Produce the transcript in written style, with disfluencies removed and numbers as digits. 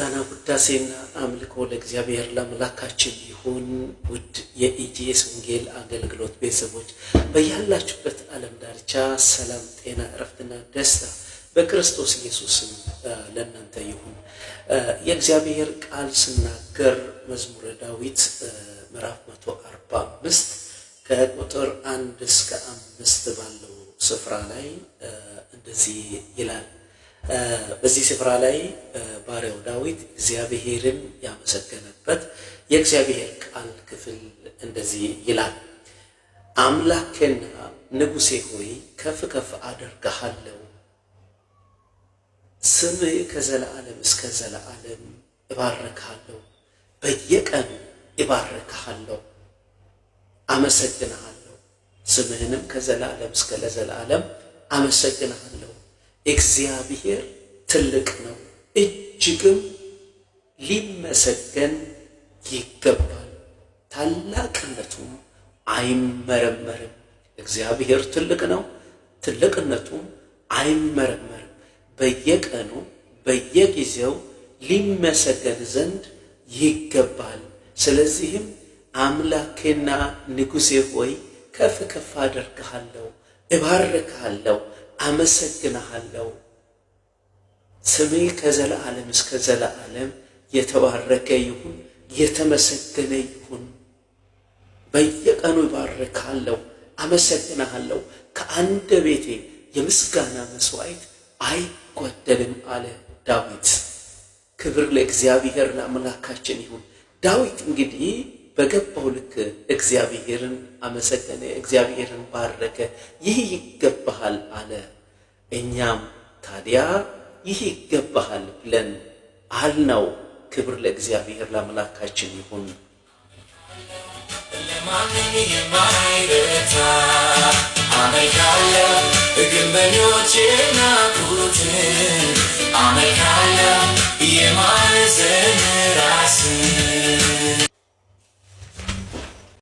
ምስጋና ውዳሴና አምልኮ ለእግዚአብሔር ለአምላካችን ይሁን። ውድ የኢጂኤስ ወንጌል አገልግሎት ቤተሰቦች በያላችሁበት ዓለም ዳርቻ ሰላም፣ ጤና፣ እረፍትና ደስታ በክርስቶስ ኢየሱስም ለእናንተ ይሁን። የእግዚአብሔር ቃል ስናገር መዝሙረ ዳዊት ምዕራፍ 145 ከቁጥር 1 እስከ 5 ባለው ስፍራ ላይ እንደዚህ ይላል። በዚህ ስፍራ ላይ ባሪያው ዳዊት እግዚአብሔርን ያመሰገነበት የእግዚአብሔር ቃል ክፍል እንደዚህ ይላል። አምላኬና ንጉሴ ሆይ ከፍ ከፍ አደርግሃለሁ፣ ስምህ ከዘላለም እስከ ዘላለም እባርክሃለሁ፣ በየቀኑ እባርክሃለሁ፣ አመሰግንሃለሁ፣ ስምህንም ከዘላለም እስከ ለዘላለም አመሰግንሃለሁ። እግዚአብሔር ትልቅ ነው፣ እጅግም ሊመሰገን ይገባል፣ ታላቅነቱም አይመረመርም። እግዚአብሔር ትልቅ ነው፣ ትልቅነቱም አይመረመርም። በየቀኑ በየጊዜው ሊመሰገን ዘንድ ይገባል። ስለዚህም አምላኬና ንጉሴ ሆይ ከፍ ከፍ አደርግሃለሁ፣ እባርክሃለሁ፣ አመሰግንሃለሁ። ስምህ ከዘላለም እስከ ዘላለም የተባረከ ይሁን፣ የተመሰገነ ይሁን። በየቀኑ እባርክሃለሁ፣ አመሰግንሃለሁ። ከአንደበቴ የምስጋና መስዋዕት አይጓደልም አለ ዳዊት። ክብር ለእግዚአብሔር ለአምላካችን ይሁን። ዳዊት እንግዲህ በገባው ልክ እግዚአብሔርን አመሰገነ፣ እግዚአብሔርን ባረከ። ይህ ይገባሃል አለ። እኛም ታዲያ ይህ ይገባሃል ብለን አልነው። ክብር ለእግዚአብሔር ለአምላካችን ይሁን። ለማንም የማይረታ አመልካለሁ፣ ግንበኞች ናቁትን አመልካለሁ፣ የማዕዘን ራስን